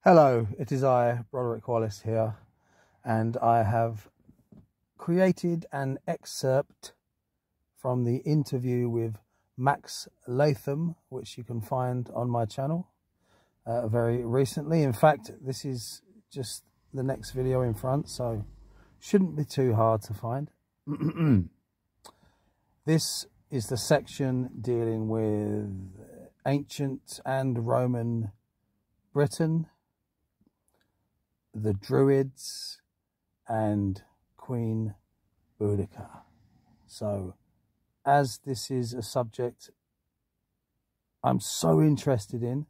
Hello, it is I, Broderick Wallace here, and I have created an excerpt from the interview with Max Latham, which you can find on my channel very recently. In fact, this is just the next video in front, so shouldn't be too hard to find. This is the section dealing with Ancient and Roman Britain, the Druids, and Queen Boudicca. So, as this is a subject I'm so interested in,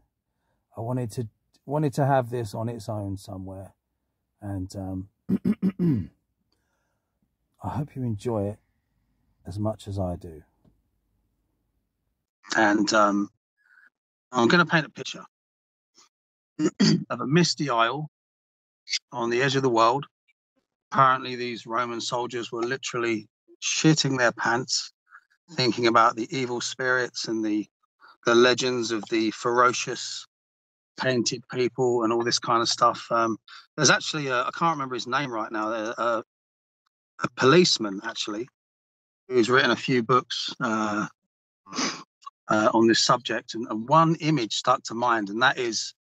I wanted to have this on its own somewhere, and I hope you enjoy it as much as I do. And I'm going to paint a picture of a misty isle on the edge of the world. Apparently these Roman soldiers were literally shitting their pants, thinking about the evil spirits and the legends of the ferocious painted people and all this kind of stuff. There's actually I can't remember his name right now, a policeman actually, who's written a few books on this subject, and one image stuck to mind, and that is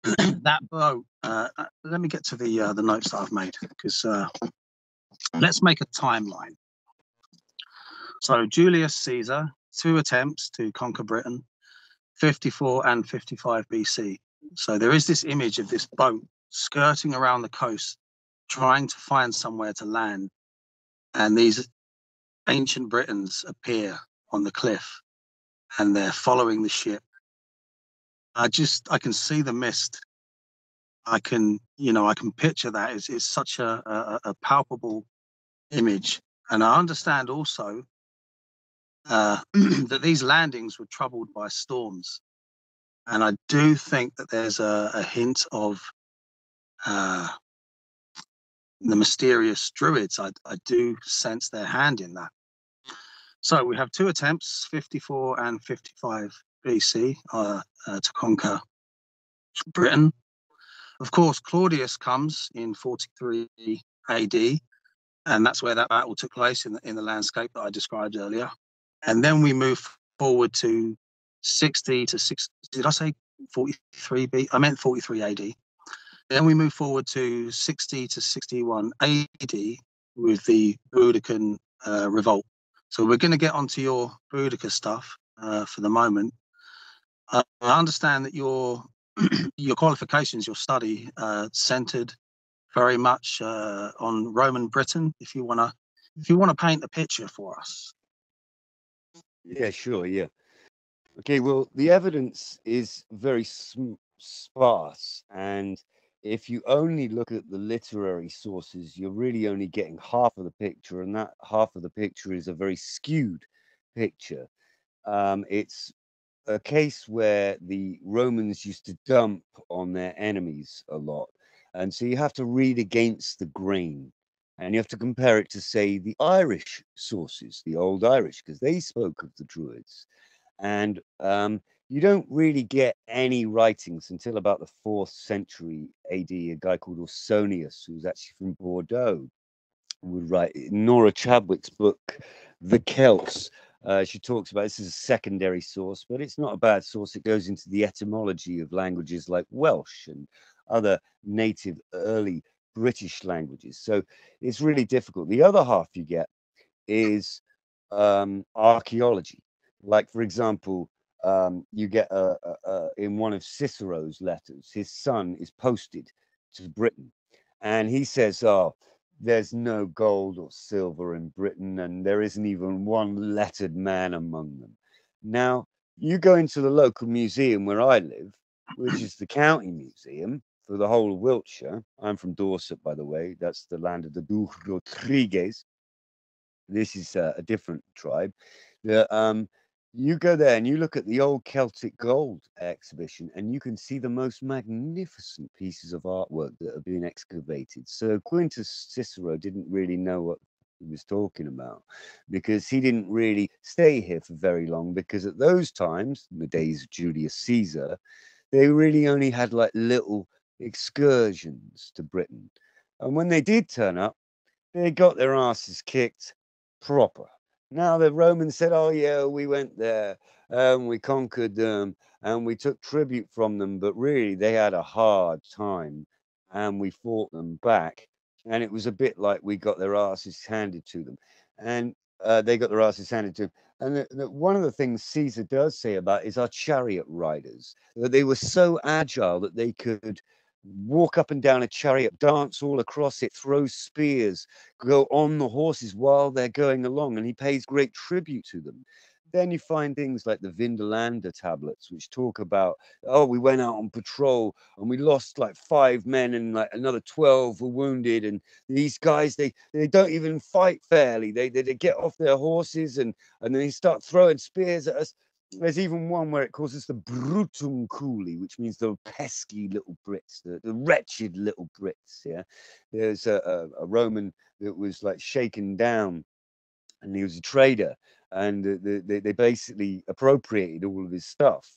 that boat. Let me get to the notes that I've made, because let's make a timeline. So Julius Caesar, 2 attempts to conquer Britain, 54 and 55 BC. So there is this image of this boat skirting around the coast, trying to find somewhere to land, and these ancient Britons appear on the cliff, and they're following the ship. I can see the mist. I can picture that. It's such a palpable image. And I understand also that these landings were troubled by storms. And I do think that there's a hint of the mysterious Druids. I do sense their hand in that. So we have 2 attempts, 54 and 55 BC, to conquer Britain. Of course, Claudius comes in 43 AD, and that's where that battle took place in the landscape that I described earlier. And then we move forward to 60 to 6. Did I say 43 B? I meant 43 AD. Then we move forward to 60 to 61 AD with the Boudiccan revolt. So we're going to get onto your Broderick stuff for the moment. I understand that your qualifications, your study, centered very much on Roman Britain. If you want to paint a picture for us. Yeah, sure. Yeah. Okay. Well, the evidence is very sparse, and if you only look at the literary sources, you're really only getting half of the picture, and that half of the picture is a very skewed picture. It's a case where the Romans used to dump on their enemies a lot, and so you have to read against the grain, and you have to compare it to, say, the Irish sources, the old Irish, because they spoke of the Druids. And you don't really get any writings until about the 4th century AD. A guy called Ausonius, who was actually from Bordeaux, would write Nora Chadwick's book, The Celts. She talks about, this is a secondary source, but it's not a bad source. It goes into the etymology of languages like Welsh and other native early British languages. So it's really difficult. The other half you get is archaeology. Like, for example, you get in one of Cicero's letters, his son is posted to Britain, and he says, oh, there's no gold or silver in Britain, and there isn't even one lettered man among them. Now, you go into the local museum where I live, which is the county museum for the whole of Wiltshire. I'm from Dorset, by the way. That's the land of the Duch Rodriguez. This is a different tribe. You go there and you look at the old Celtic gold exhibition, and you can see the most magnificent pieces of artwork that have been excavated. So Quintus Cicero didn't really know what he was talking about, because he didn't really stay here for very long, because at those times, in the days of Julius Caesar, they really only had like little excursions to Britain. And when they did turn up, they got their asses kicked proper. Now the Romans said, oh yeah, we went there and we conquered them and we took tribute from them, but really they had a hard time and we fought them back. And it was a bit like we got their asses handed to them. And they got their asses handed to them. And one of the things Caesar does say about is our chariot riders, that they were so agile that they could walk up and down a chariot, dance all across it, throw spears, go on the horses while they're going along, and he pays great tribute to them. Then you find things like the Vindolanda tablets, which talk about, oh, we went out on patrol and we lost like 5 men and like another 12 were wounded. And these guys, they don't even fight fairly. They get off their horses and then they start throwing spears at us. There's even one where it calls us the Brutum Cooley, which means the pesky little Brits, the wretched little Brits. Yeah, there's a Roman that was like shaken down, and he was a trader, and they basically appropriated all of his stuff.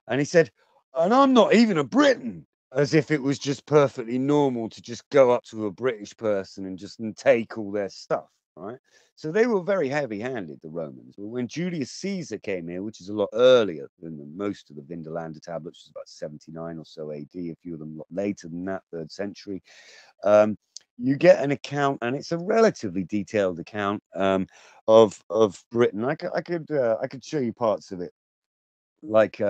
And he said, "And I'm not even a Briton," as if it was just perfectly normal to just go up to a British person and just take all their stuff. Right. So they were very heavy-handed, the Romans. But when Julius Caesar came here, which is a lot earlier than most of the Vindolanda tablets, which is about 79 or so AD, a few of them a lot later than that, 3rd century, you get an account, and it's a relatively detailed account of Britain. I could show you parts of it. Like,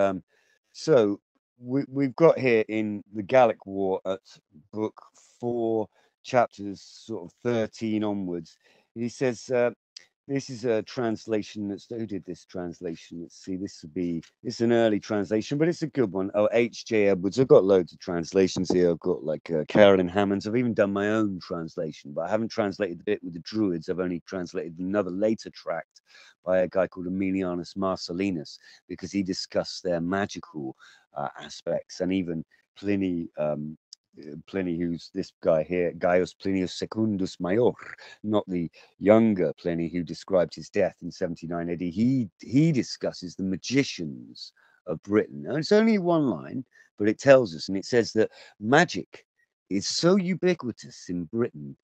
so we've got here in the Gallic War at book 4, chapters sort of 13 onwards. He says, this is a translation who did this translation? Let's see, it's an early translation, but it's a good one. Oh, H.J. Edwards. I've got loads of translations here. I've got like Carolyn Hammond's. I've even done my own translation, but I haven't translated the bit with the Druids. I've only translated another later tract by a guy called Aemilianus Marcellinus, because he discussed their magical aspects, and even Pliny, who's this guy here, Gaius Plinius Secundus Major, not the younger Pliny who described his death in 79 AD. He discusses the magicians of Britain. And it's only one line, but it tells us, and it says that magic is so ubiquitous in Britain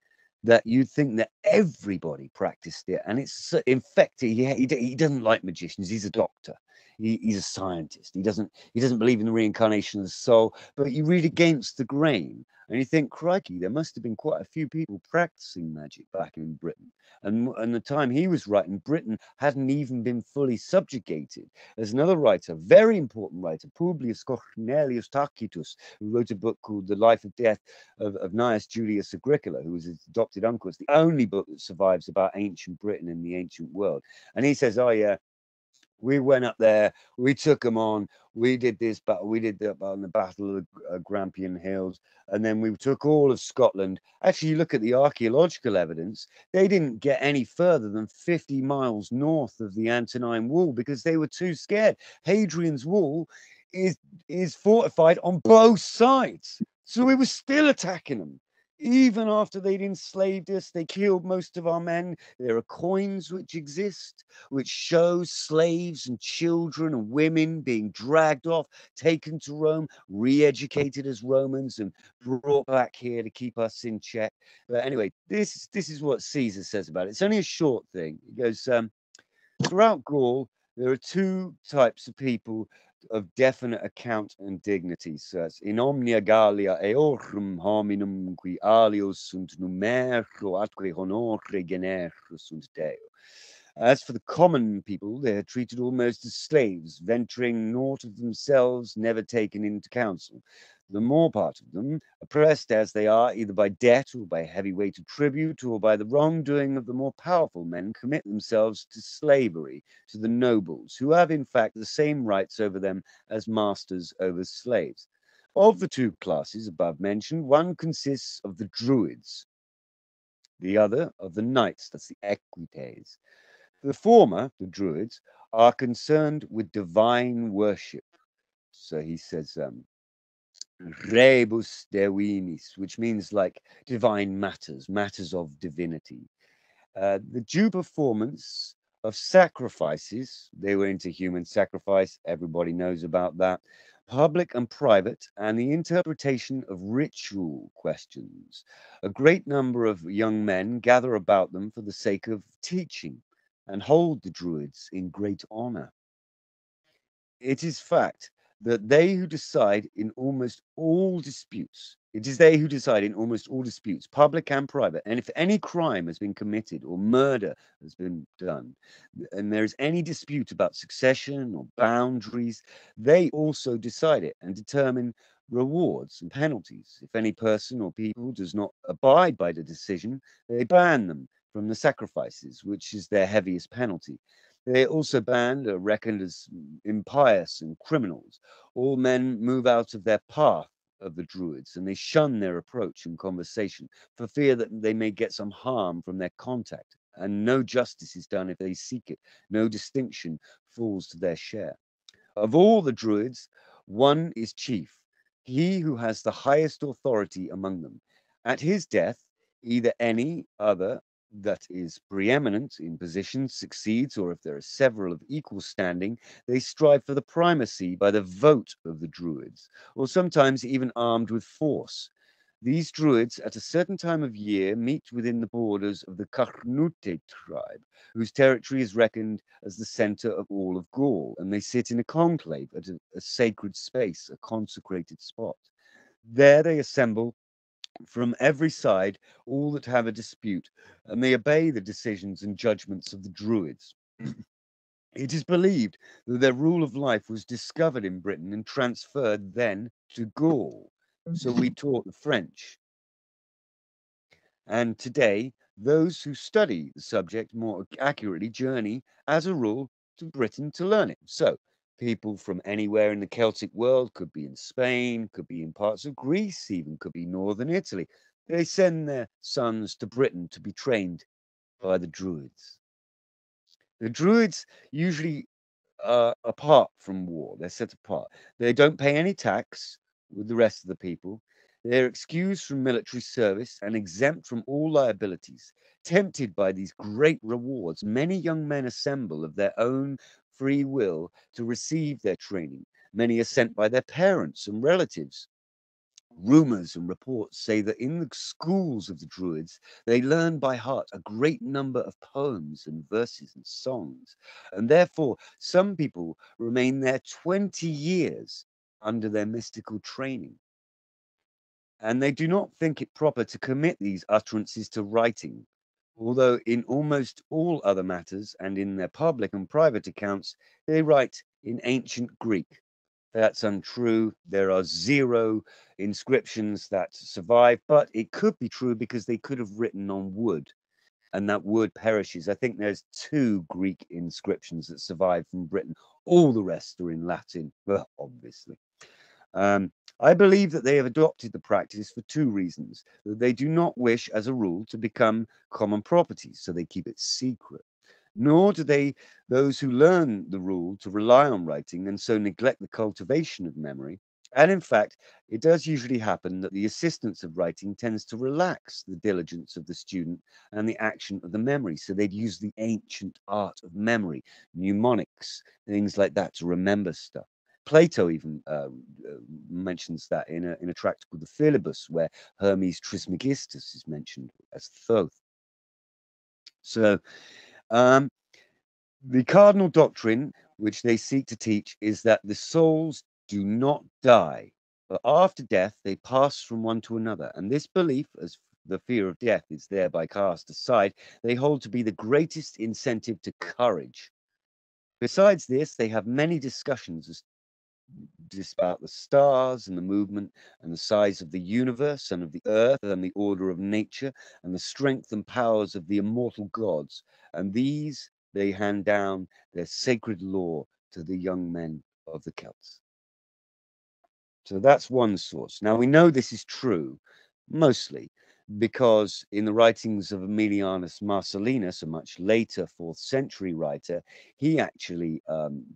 that you'd think that everybody practiced it. And it's infected. He doesn't like magicians. He's a doctor. He's a scientist. He doesn't believe in the reincarnation of the soul. But you read against the grain, and you think, crikey, there must have been quite a few people practicing magic back in Britain. And the time he was writing, Britain hadn't even been fully subjugated. There's another writer, very important writer, Publius Cornelius Tacitus, who wrote a book called The Life and Death of Gnaeus Julius Agricola, who was his adopted uncle. It's the only book that survives about ancient Britain and the ancient world. And he says, oh yeah, we went up there, we took them on, we did this battle, we did that on the Battle of the Grampian Hills, and then we took all of Scotland. Actually, you look at the archaeological evidence, they didn't get any further than 50 miles north of the Antonine Wall because they were too scared. Hadrian's Wall is fortified on both sides, so we were still attacking them. Even after they'd enslaved us, they killed most of our men. There are coins which exist, which show slaves and children and women being dragged off, taken to Rome, re-educated as Romans, and brought back here to keep us in check. But anyway, this is what Caesar says about it. It's only a short thing. He goes, throughout Gaul, there are 2 types of people of definite account and dignity. So it's in omnia Gallia eorum hominum qui alios sunt numero atque honore genere sunt Deo. As for the common people, they are treated almost as slaves, venturing naught of themselves, never taken into counsel. The more part of them, oppressed as they are, either by debt or by heavy weight of tribute, or by the wrongdoing of the more powerful men, commit themselves to slavery to the nobles, who have in fact the same rights over them as masters over slaves. Of the 2 classes above mentioned, one consists of the Druids, the other of the Knights, that's the Equites. The former, the Druids, are concerned with divine worship. So he says, rebus devinis, which means like divine matters of divinity. The due performance of sacrifices, they were into human sacrifice, everybody knows about that, public and private, and the interpretation of ritual questions. A great number of young men gather about them for the sake of teaching and hold the Druids in great honor. It is fact that they who decide in almost all disputes, it is they who decide in almost all disputes, public and private, and if any crime has been committed or murder has been done, and there is any dispute about succession or boundaries, they also decide it and determine rewards and penalties. If any person or people does not abide by the decision, they ban them from the sacrifices, which is their heaviest penalty. They also banned are reckoned as impious and criminals. All men move out of their path of the Druids, and they shun their approach and conversation for fear that they may get some harm from their contact. And no justice is done if they seek it. No distinction falls to their share. Of all the Druids, one is chief, he who has the highest authority among them. At his death, either any other that is preeminent in position succeeds, or if there are several of equal standing, they strive for the primacy by the vote of the Druids, or sometimes even armed with force. These Druids, at a certain time of year, meet within the borders of the Carnute tribe, whose territory is reckoned as the center of all of Gaul, and they sit in a conclave at a sacred space, a consecrated spot. There they assemble from every side all that have a dispute, and they obey the decisions and judgments of the Druids. It is believed that their rule of life was discovered in Britain and transferred then to Gaul. So we taught the French. And today, those who study the subject more accurately journey, as a rule, to Britain to learn it. So people from anywhere in the Celtic world, could be in Spain, could be in parts of Greece, even could be northern Italy. They send their sons to Britain to be trained by the Druids. The Druids usually are apart from war. They're set apart. They don't pay any tax with the rest of the people. They're excused from military service and exempt from all liabilities. Tempted by these great rewards, many young men assemble of their own free will to receive their training. Many are sent by their parents and relatives. Rumors and reports say that in the schools of the Druids, they learn by heart a great number of poems and verses and songs, and therefore some people remain there 20 years under their mystical training. And they do not think it proper to commit these utterances to writing, although in almost all other matters and in their public and private accounts, they write in ancient Greek. That's untrue. There are 0 inscriptions that survive, but it could be true because they could have written on wood, and that wood perishes. I think there's 2 Greek inscriptions that survive from Britain. All the rest are in Latin, well, obviously. I believe that they have adopted the practice for 2 reasons. That they do not wish, as a rule, to become common property, so they keep it secret. Nor do those who learn the rule to rely on writing and so neglect the cultivation of memory. And in fact, it does usually happen that the assistance of writing tends to relax the diligence of the student and the action of the memory. So they'd use the ancient art of memory, mnemonics, things like that to remember stuff. Plato even mentions that in a tract called the Philebus, where Hermes Trismegistus is mentioned as Thoth. So the cardinal doctrine which they seek to teach is that the souls do not die, but after death they pass from one to another. And this belief, as the fear of death is thereby cast aside, they hold to be the greatest incentive to courage. Besides this, they have many discussions about the stars and the movement and the size of the universe and of the earth and the order of nature and the strength and powers of the immortal gods. And these they hand down their sacred law to the young men of the Celts. So that's one source. Now we know this is true mostly because in the writings of Aemilianus Marcellinus, a much later 4th century writer, he actually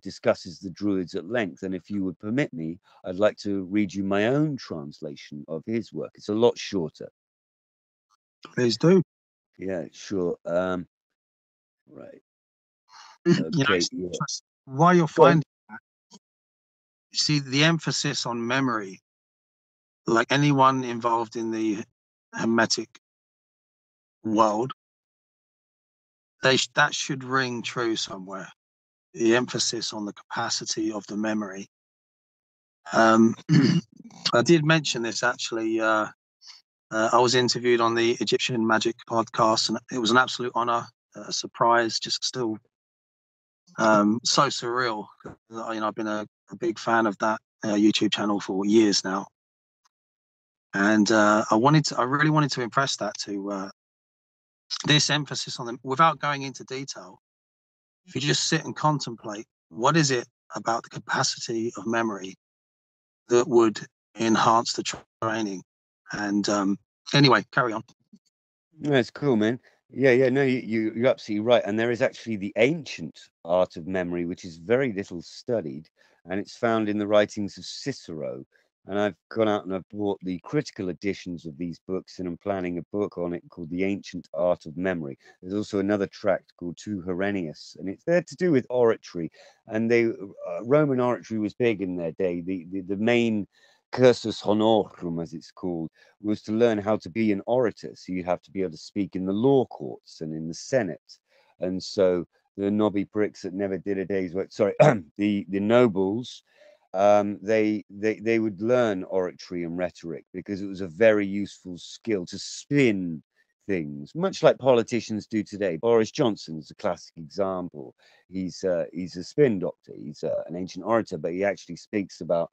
discusses the Druids at length. And if you would permit me, I'd like to read you my own translation of his work. It's a lot shorter. Please do. Yeah, sure. Right. Okay. Yeah. Why you're finding that you see the emphasis on memory, like anyone involved in the Hermetic world, that should ring true somewhere. The emphasis on the capacity of the memory. I did mention this actually. I was interviewed on the Egyptian Magic podcast, and it was an absolute honor, a surprise, just still so surreal. I've been a big fan of that YouTube channel for years now, and I really wanted to impress that to this emphasis on them without going into detail. If you just sit and contemplate, what is it about the capacity of memory that would enhance the training? And anyway, carry on. That's cool, man. Yeah, no, you're absolutely right. And there is actually the ancient art of memory, which is very little studied, and it's found in the writings of Cicero. And I've gone out and I've bought the critical editions of these books, and I'm planning a book on it called The Ancient Art of Memory. There's also another tract called To Herennius, and it's there to do with oratory. And Roman oratory was big in their day. The main cursus honorum, as it's called, was to learn how to be an orator. So you'd have to be able to speak in the law courts and in the Senate. And so the knobby pricks that never did a day's work, sorry, the nobles, they would learn oratory and rhetoric because it was a very useful skill to spin things, much like politicians do today. Boris Johnson is a classic example. He's a spin doctor. He's an ancient orator, but he actually speaks about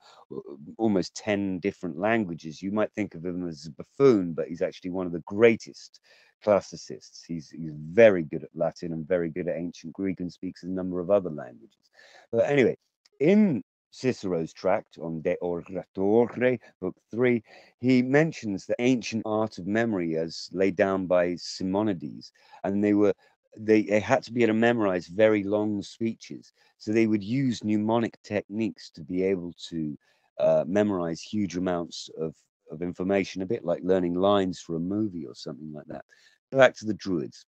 almost 10 different languages. You might think of him as a buffoon, but he's actually one of the greatest classicists. He's very good at Latin and very good at ancient Greek, and speaks a number of other languages. But anyway, in Cicero's tract on De Oratore, Book 3, he mentions the ancient art of memory as laid down by Simonides, and they had to be able to memorize very long speeches. So they would use mnemonic techniques to be able to memorize huge amounts of information, a bit like learning lines for a movie or something like that. Back to the Druids.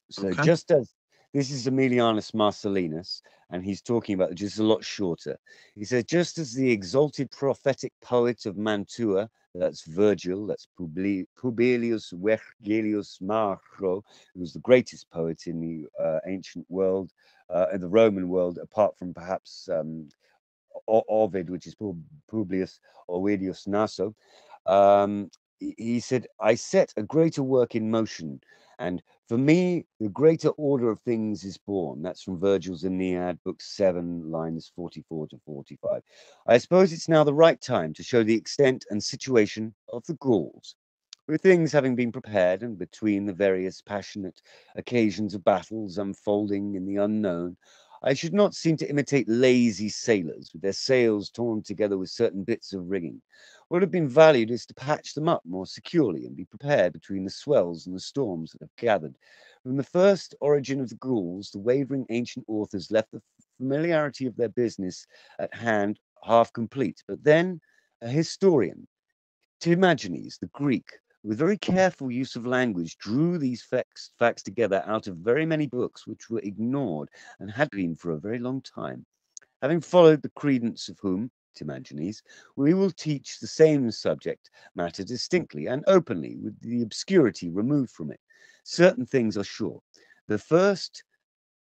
So Okay. just as this is Aemilianus Marcellinus, and he's talking about just a lot shorter. He says, just as the exalted prophetic poet of Mantua, that's Virgil, that's Publius Vergilius Maro, who was the greatest poet in the ancient world, in the Roman world, apart from perhaps Ovid, which is Publius Ovidius Naso. He said, I set a greater work in motion, and for me, the greater order of things is born. That's from Virgil's Aeneid, Book 7, lines 44 to 45. I suppose it's now the right time to show the extent and situation of the Gauls. With things having been prepared and between the various passionate occasions of battles unfolding in the unknown, I should not seem to imitate lazy sailors with their sails torn together with certain bits of rigging. What would have been valued is to patch them up more securely and be prepared between the swells and the storms that have gathered. From the first origin of the Gauls, the wavering ancient authors left the familiarity of their business at hand half complete. But then a historian, Timagenes, the Greek, with very careful use of language, drew these facts together out of very many books which were ignored and had been for a very long time. Having followed the credence of whom, Timagenes, we will teach the same subject matter distinctly and openly, with the obscurity removed from it. Certain things are sure. The first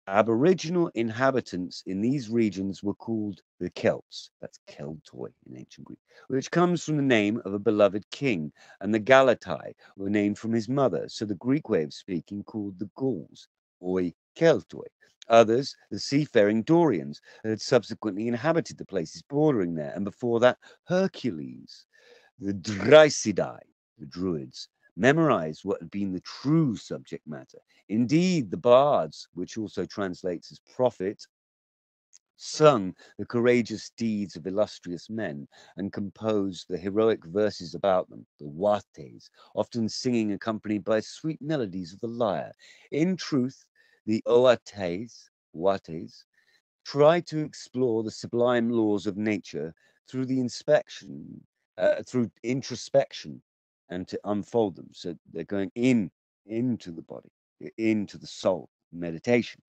Aboriginal inhabitants in these regions were called the Celts, that's Keltoi in ancient Greek, which comes from the name of a beloved king, and the Galatai were named from his mother, so the Greek way of speaking called the Gauls, oi Keltoi. Others, the seafaring Dorians, had subsequently inhabited the places bordering there, and before that, Hercules. The Draisidae, the Druids, memorized what had been the true subject matter. Indeed, the bards, which also translates as prophet, sung the courageous deeds of illustrious men and composed the heroic verses about them, the wates, often singing accompanied by sweet melodies of the lyre. In truth, the wates, try to explore the sublime laws of nature through through introspection, and to unfold them. So they're going into the body, into the soul, meditation.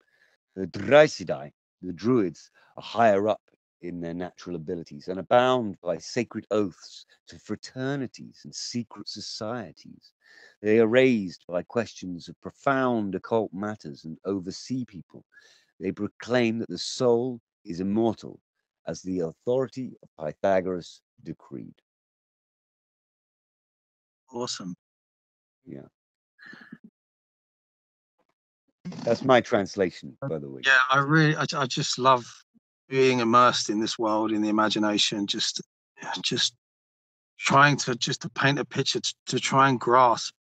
The Draisidae, the Druids, are higher up in their natural abilities and are bound by sacred oaths to fraternities and secret societies. They are raised by questions of profound occult matters and oversee people. They proclaim that the soul is immortal, as the authority of Pythagoras decreed. Awesome. Yeah. That's my translation, by the way. Yeah, I just love being immersed in this world, in the imagination, just trying to paint a picture to try and grasp.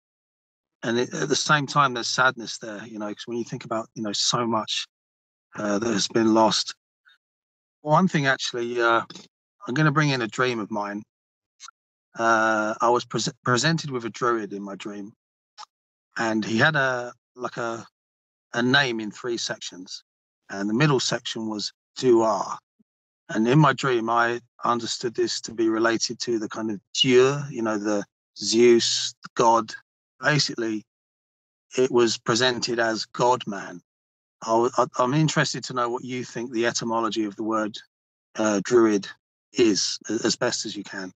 And at the same time, there's sadness there, you know, because when you think about, you know, so much that has been lost. One thing, actually, I'm going to bring in a dream of mine. I was presented with a druid in my dream, and he had a name in 3 sections, and the middle section was Duar. And in my dream, I understood this to be related to the kind of Dieu, you know, the Zeus, the god. Basically, it was presented as God man. I'm interested to know what you think the etymology of the word druid is, as best as you can.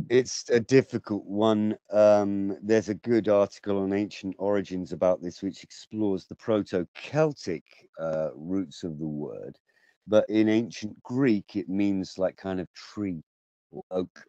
It's a difficult one. There's a good article on ancient origins about this, which explores the Proto-Celtic roots of the word. But in ancient Greek, it means like kind of tree or oak.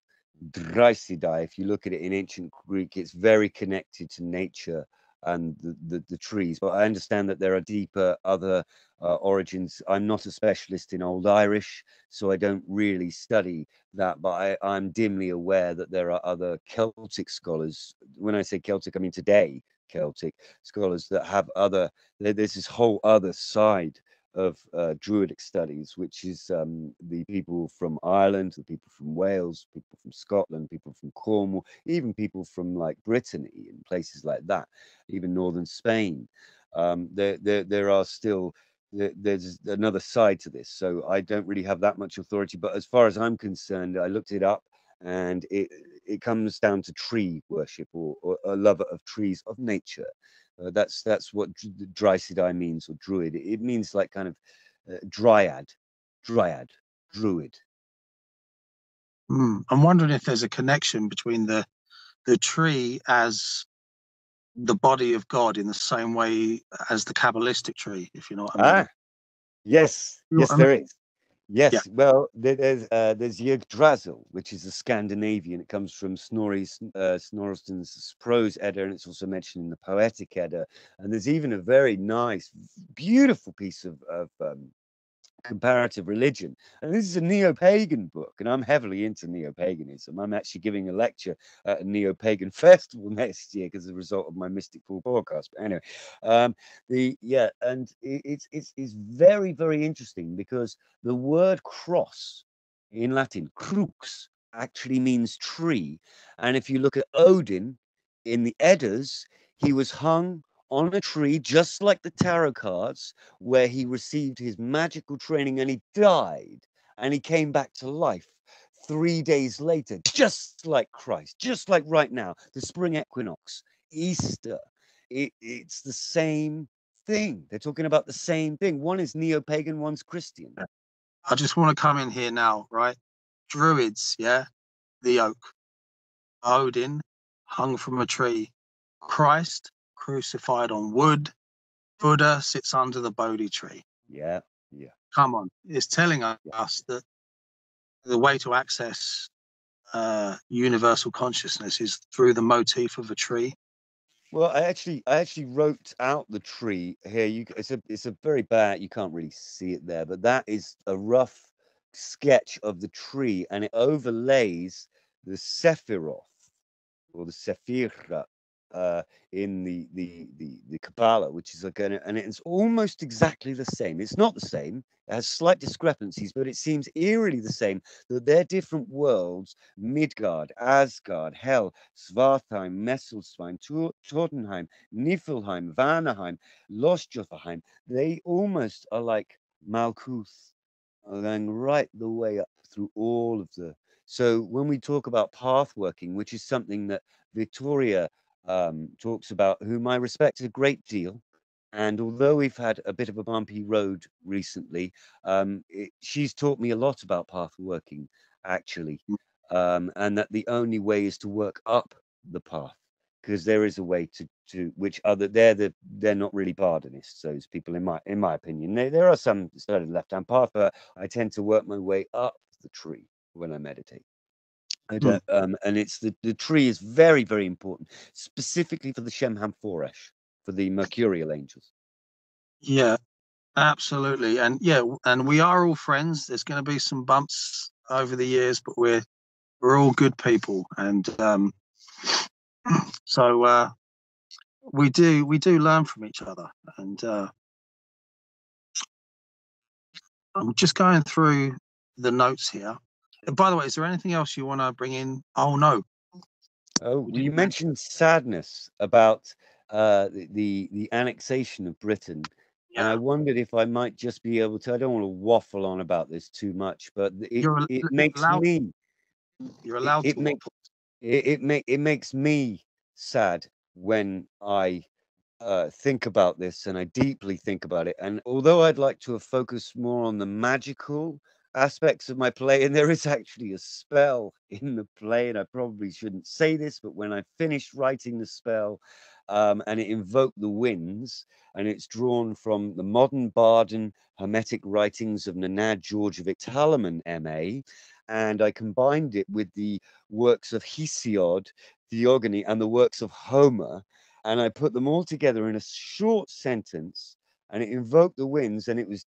Drysidai, if you look at it in ancient Greek, it's very connected to nature and the trees. But I understand that there are deeper other origins. I'm not a specialist in Old Irish, so I don't really study that, but I'm dimly aware that there are other Celtic scholars. When I say Celtic, I mean today Celtic scholars that have other, there's this whole other side of Druidic studies, which is the people from Ireland, the people from Wales, people from Scotland, people from Cornwall, even people from like Brittany and places like that, even northern Spain. There are still, there's another side to this. So I don't really have that much authority, but as far as I'm concerned, I looked it up, and it comes down to tree worship, or a lover of trees, of nature. That's what Drysidai means, or druid. It means like kind of dryad, druid. I'm wondering if there's a connection between the tree as the body of God in the same way as the Kabbalistic tree, if you know what I mean. Yes, You know yes, what I there mean? is. Yes, Yeah. well, there's Yggdrasil, which is a Scandinavian. It comes from Snorreston's Prose Edda, and it's also mentioned in the Poetic Edda. And there's even a very nice, beautiful piece of comparative religion. And this is a neo-pagan book, and I'm heavily into neo-paganism. I'm actually giving a lecture at a neo-pagan festival next year as a result of my Mystic Pool podcast. But anyway, it's very, very interesting, because the word cross in Latin, crux, actually means tree. And if you look at Odin in the Eddas, he was hung on a tree, just like the tarot cards, where he received his magical training and he died, and he came back to life 3 days later, just like Christ, just like right now, the spring equinox, Easter. It's the same thing. They're talking about the same thing. One is neo-pagan, one's Christian. I just want to come in here now, right? Druids, yeah? The oak. Odin, hung from a tree. Christ, crucified on wood. Buddha sits under the Bodhi tree. Yeah. Come on. It's telling us that the way to access universal consciousness is through the motif of a tree. Well, I actually wrote out the tree here. It's a very bad. You can't really see it there, but that is a rough sketch of the tree, and it overlays the Sephiroth, or the Sephira, in the Kabbalah, which is like and it's almost exactly the same. It's not the same. It has slight discrepancies, but it seems eerily the same. That they're different worlds: Midgard, Asgard, Hell, Svartheim, Messelstein, Jotunheim, Niflheim, Vanaheim, Lostjothheim. They almost are like Malkuth, going right the way up through all of the. So when we talk about path working, which is something that Victoria talks about, whom I respect a great deal, And although we've had a bit of a bumpy road recently, she's taught me a lot about path working, actually, and that the only way is to work up the path, because there is a way to which other they're not really Bardonists, those people in my opinion. There are some started left-hand path, but I tend to work my way up the tree when I meditate. I don't, and it's the tree is very, very important, specifically for the Shemham Foresh, for the Mercurial angels. Yeah, absolutely. And yeah, and we are all friends. There's going to be some bumps over the years, but we're all good people, and so we do learn from each other. And I'm just going through the notes here. By the way, is there anything else you want to bring in? Oh no. Oh, well, you mentioned sadness about the annexation of Britain, and I wondered if I might just be able to. I don't want to waffle on about this too much, but it makes me. You're allowed to waffle. It makes me sad when I think about this, and I deeply think about it. And although I'd like to have focused more on the magical aspects of my play, and there is actually a spell in the play, and I probably shouldn't say this, but when I finished writing the spell, and it invoked the winds, and it's drawn from the modern Bardon Hermetic writings of Nanad Georgievic Talaman, M.A., and I combined it with the works of Hesiod, Theogony, and the works of Homer, and I put them all together in a short sentence, and it invoked the winds, and it was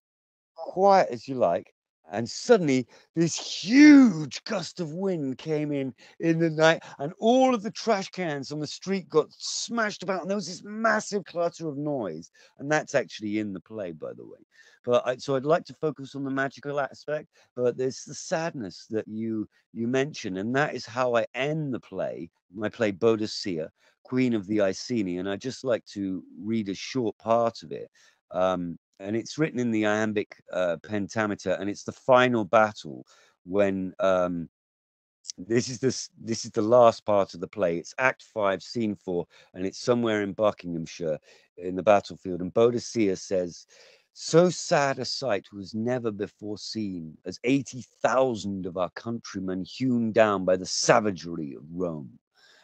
quiet as you like. And suddenly, this huge gust of wind came in the night, and all of the trash cans on the street got smashed about, and there was this massive clutter of noise. And that's actually in the play, by the way. But so I'd like to focus on the magical aspect, but there's the sadness that you mentioned, and that is how I end the play. My play Boudicca, Queen of the Iceni, and I'd just like to read a short part of it. And it's written in the iambic pentameter, and it's the final battle when this is the last part of the play. It's Act 5, Scene 4, and it's somewhere in Buckinghamshire in the battlefield. And Boudicca says, "So sad a sight was never before seen, as 80,000 of our countrymen hewn down by the savagery of Rome.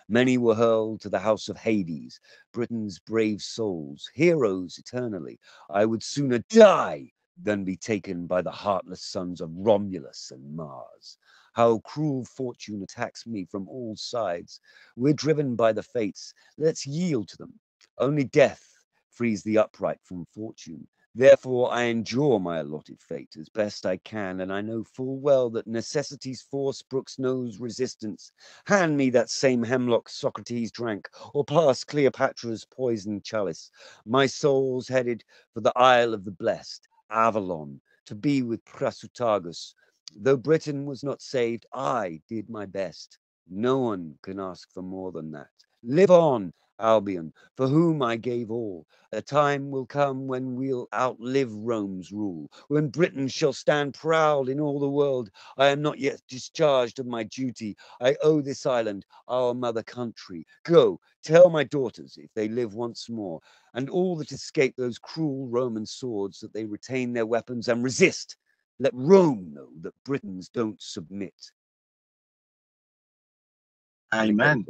Many were hurled to the house of Hades, Britain's brave souls, heroes eternally. I would sooner die than be taken by the heartless sons of Romulus and Mars. How cruel fortune attacks me from all sides. We're driven by the fates. Let's yield to them. Only death frees the upright from fortune. Therefore, I endure my allotted fate as best I can, and I know full well that necessity's force brooks no resistance. Hand me that same hemlock Socrates drank, or pass Cleopatra's poisoned chalice. My soul's headed for the Isle of the Blessed, Avalon, to be with Prasutagus. Though Britain was not saved, I did my best. No one can ask for more than that. Live on, Albion, for whom I gave all. A time will come when we'll outlive Rome's rule, when Britain shall stand proud in all the world. I am not yet discharged of my duty. I owe this island, our mother country. Go, tell my daughters, if they live once more, and all that escape those cruel Roman swords, that they retain their weapons and resist. Let Rome know that Britons don't submit." Amen.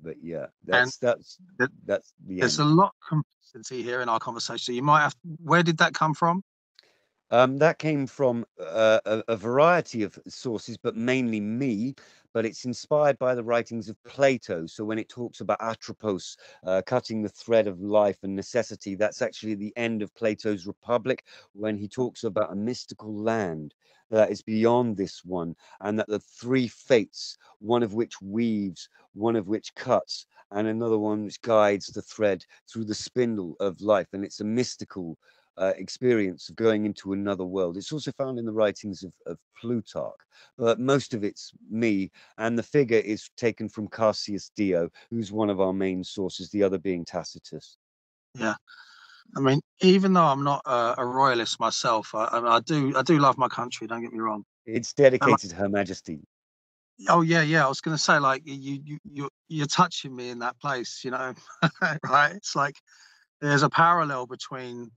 But yeah, that's the there's end. a lot of complexity here in our conversation. So you might have. Where did that come from? That came from a variety of sources, but mainly me. But it's inspired by the writings of Plato. So when it talks about Atropos, cutting the thread of life and necessity, that's actually the end of Plato's Republic, when he talks about a mystical land that is beyond this one, and that the three fates, one of which weaves, one of which cuts, and another one which guides the thread through the spindle of life. And it's a mystical experience of going into another world. It's also found in the writings of Plutarch, but most of it's me, and the figure is taken from Cassius Dio, who's one of our main sources, the other being Tacitus. Yeah, I mean, even though I'm not a royalist myself, I do love my country. Don't get me wrong. It's dedicated to Her Majesty. Oh yeah. I was going to say, like, you're touching me in that place, you know, right? It's like there's a parallel between,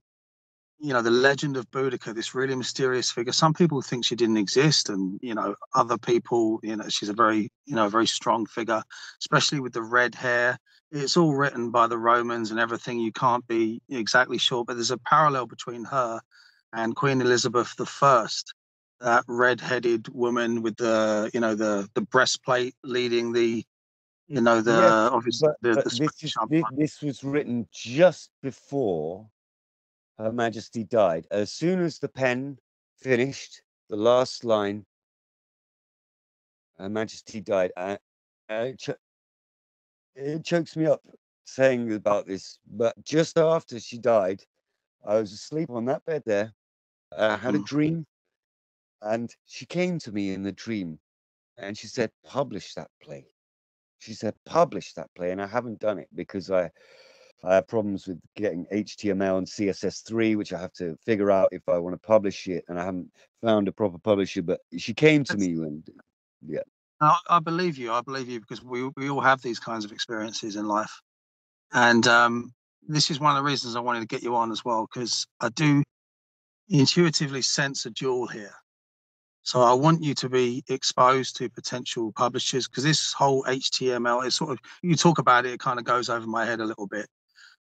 you know, the legend of Boudicca, this really mysterious figure. Some people think she didn't exist, and you know, other people, you know, she's a very, you know, very strong figure, especially with the red hair. It's all written by the Romans and everything. You can't be exactly sure, but there's a parallel between her and Queen Elizabeth I, that red-headed woman with the, you know, the breastplate leading the, you know, the Yes, obviously but the Scottish Empire. this was written just before Her Majesty died. As soon as the pen finished the last line, Her Majesty died. It, cho it chokes me up saying about this, but just after she died, I was asleep on that bed there. I had a Mm. dream, and she came to me in the dream, and she said, "Publish that play." She said, "Publish that play," and I haven't done it because I have problems with getting HTML and CSS3, which I have to figure out if I want to publish it, and I haven't found a proper publisher. But she came to me, and yeah, I believe you. I believe you because we all have these kinds of experiences in life, and this is one of the reasons I wanted to get you on as well, because I do intuitively sense a jewel here. So I want you to be exposed to potential publishers, because this whole HTML is sort of, you talk about it, it kind of goes over my head a little bit.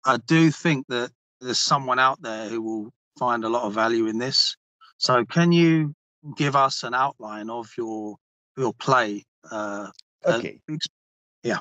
I do think that there's someone out there who will find a lot of value in this. So can you give us an outline of your play? Uh, okay. yeah.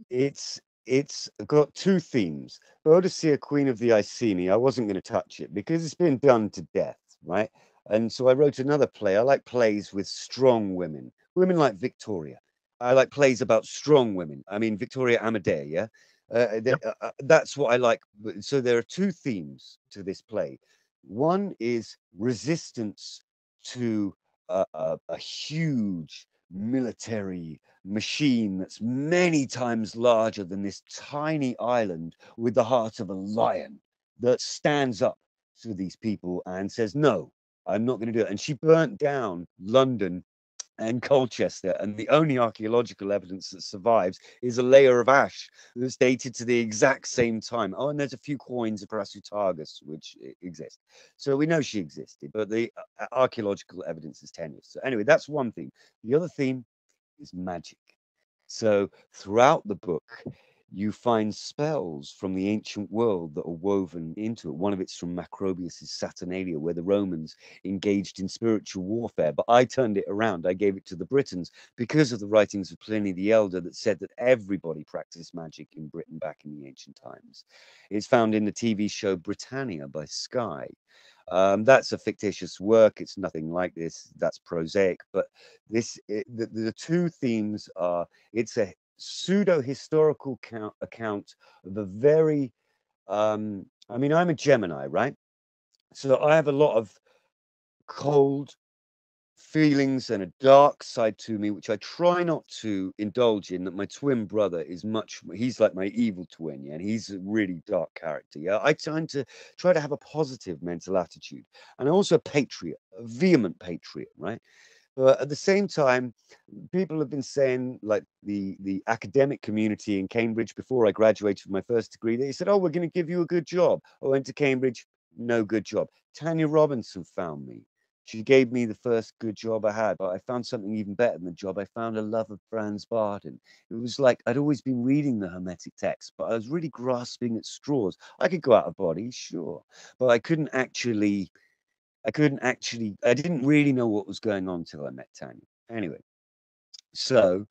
It's got two themes. Boudicca, Queen of the Iceni. I wasn't going to touch it because it's been done to death, right? And so I wrote another play. I like plays with strong women, women like Victoria. I like plays about strong women. I mean, Victoria Amadea, yeah? Yep. That's what I like. So there are two themes to this play. One is resistance to a huge military machine that's many times larger than this tiny island with the heart of a lion that stands up to these people and says, "No, I'm not going to do it." And she burnt down London and Colchester, and the only archaeological evidence that survives is a layer of ash that's dated to the exact same time. Oh, and there's a few coins of Prasutagus which exist. So we know she existed, but the archaeological evidence is tenuous. So anyway, that's one thing. The other theme is magic. So throughout the book, you find spells from the ancient world that are woven into it. One of it's from Macrobius's Saturnalia, where the Romans engaged in spiritual warfare. But I turned it around. I gave it to the Britons because of the writings of Pliny the Elder that said that everybody practiced magic in Britain back in the ancient times. It's found in the TV show Britannia by Sky. That's a fictitious work. It's nothing like this. That's prosaic. But the two themes are, it's a pseudo historical account of a very, I mean, I'm a Gemini, right? So I have a lot of cold feelings and a dark side to me, which I try not to indulge in. That my twin brother is he's like my evil twin, yeah, and he's a really dark character. Yeah, I tend to try to have a positive mental attitude, and also a patriot, a vehement patriot, right? But at the same time, people have been saying, like the academic community in Cambridge before I graduated from my first degree, they said, "Oh, we're going to give you a good job." I went to Cambridge, no good job. Tanya Robinson found me. She gave me the first good job I had, but I found something even better than the job. I found a love of Franz Bardon. It was like I'd always been reading the Hermetic text, but I was really grasping at straws. I could go out of body, sure, but I didn't really know what was going on till I met Tanya. Anyway, so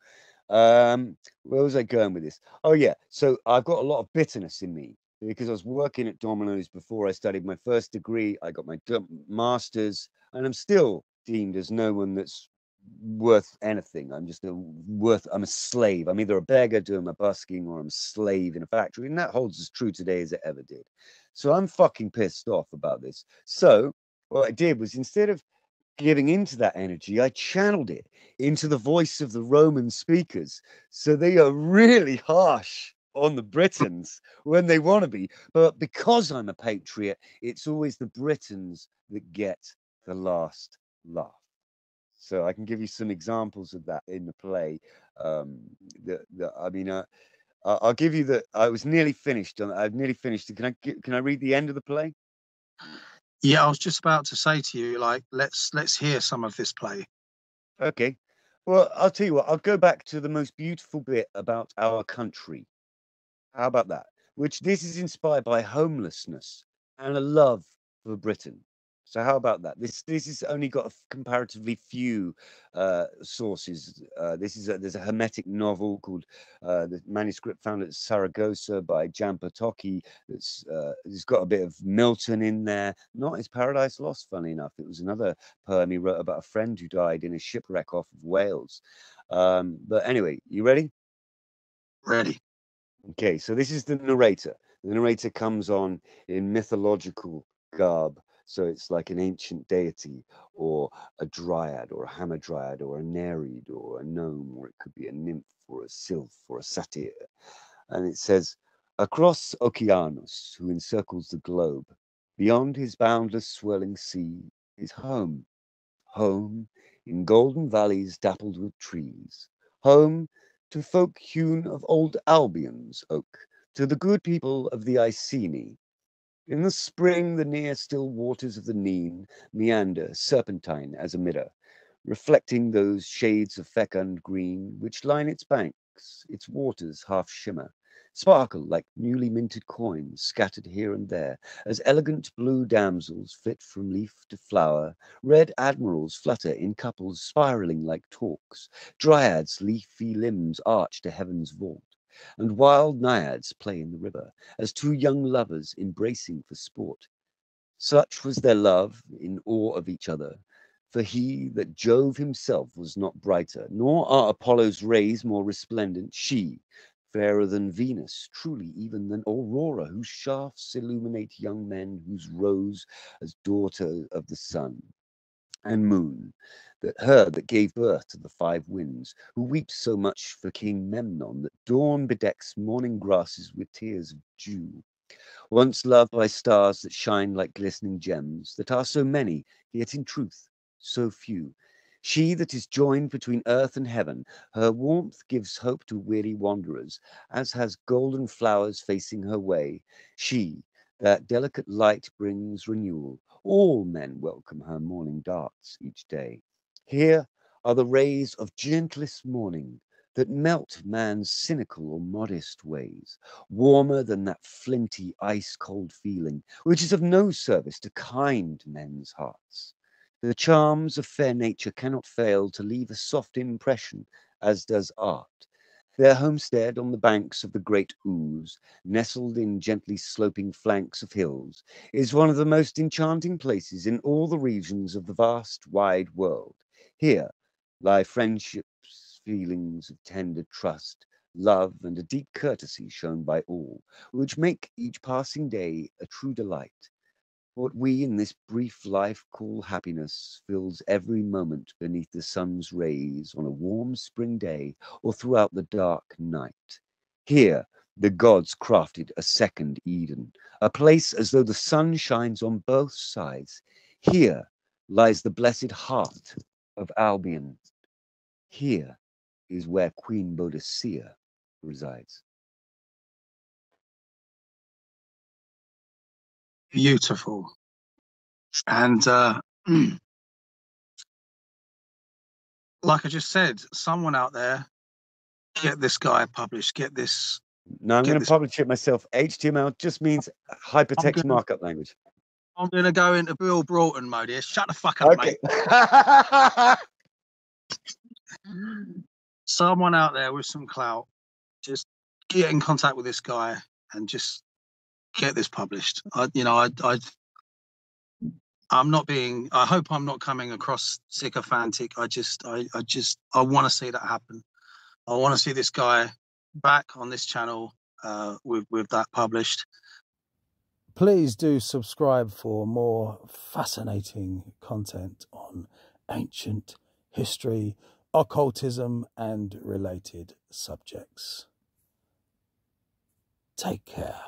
where was I going with this? Oh yeah, so I've got a lot of bitterness in me because I was working at Domino's before I studied my first degree. I got my master's, and I'm still deemed as no one that's worth anything. I'm a slave. I'm either a beggar doing my busking or I'm a slave in a factory, and that holds as true today as it ever did. So I'm fucking pissed off about this. So what I did was, instead of giving into that energy, I channeled it into the voice of the Roman speakers. So they are really harsh on the Britons when they want to be. But because I'm a patriot, it's always the Britons that get the last laugh. So I can give you some examples of that in the play. Um, I mean, I'll give you the. I was nearly finished. I've nearly finished. Can I read the end of the play? Yeah, I was just about to say to you, like, let's hear some of this play. Okay. Well, I'll tell you what. I'll go back to the most beautiful bit about our country. How about that? Which this is inspired by homelessness and a love for Britain. So how about that? This has only got comparatively few sources. There's a Hermetic novel called the manuscript found at Saragossa by Jan Potocki. It's got a bit of Milton in there. Not his Paradise Lost, funny enough. It was another poem he wrote about a friend who died in a shipwreck off of Wales. But anyway, you ready? Ready. Okay, so this is the narrator. The narrator comes on in mythological garb. So it's like an ancient deity or a dryad or a hamadryad or a nereid or a gnome, or it could be a nymph or a sylph or a satyr. And it says, across Oceanus, who encircles the globe, beyond his boundless swirling sea, is home. Home in golden valleys dappled with trees. Home to folk hewn of old Albion's oak, to the good people of the Iceni. In the spring, the near still waters of the Nene meander serpentine as a mirror, reflecting those shades of fecund green which line its banks, its waters half shimmer, sparkle like newly minted coins scattered here and there, as elegant blue damsels flit from leaf to flower, red admirals flutter in couples spiraling like torques, dryads' leafy limbs arch to heaven's vault, and wild naiads play in the river, as two young lovers embracing for sport. Such was their love, in awe of each other, for he that Jove himself was not brighter, nor are Apollo's rays more resplendent, she, fairer than Venus, truly even than Aurora, whose shafts illuminate young men, whose rose as daughter of the sun and moon, that gave birth to the five winds, who weeps so much for King Memnon, that dawn bedecks morning grasses with tears of dew. Once loved by stars that shine like glistening gems, that are so many, yet in truth so few. She that is joined between earth and heaven, her warmth gives hope to weary wanderers, as has golden flowers facing her way. She, that delicate light brings renewal. All men welcome her morning darts each day. Here are the rays of gentlest morning, that melt man's cynical or modest ways, warmer than that flinty, ice-cold feeling, which is of no service to kind men's hearts. The charms of fair nature cannot fail to leave a soft impression, as does art. Their homestead on the banks of the great Ouse, nestled in gently sloping flanks of hills, is one of the most enchanting places in all the regions of the vast, wide world. Here lie friendships, feelings of tender trust, love, and a deep courtesy shown by all, which make each passing day a true delight. What we in this brief life call happiness fills every moment beneath the sun's rays on a warm spring day or throughout the dark night. Here the gods crafted a second Eden, a place as though the sun shines on both sides. Here lies the blessed heart of Albion. Here is where Queen Boudicca resides. Beautiful. And like I just said, someone out there, get this guy published. Get this. Now I'm Get going to this. publish it myself. HTML just means hypertext markup language. I'm gonna go into Bill Broughton mode here. Shut the fuck up, Okay. mate. Someone out there with some clout, just get in contact with this guy and just get this published. I'm not being. I hope I'm not coming across sycophantic. I want to see that happen. I want to see this guy back on this channel with that published. Please do subscribe for more fascinating content on ancient history, occultism, and related subjects. Take care.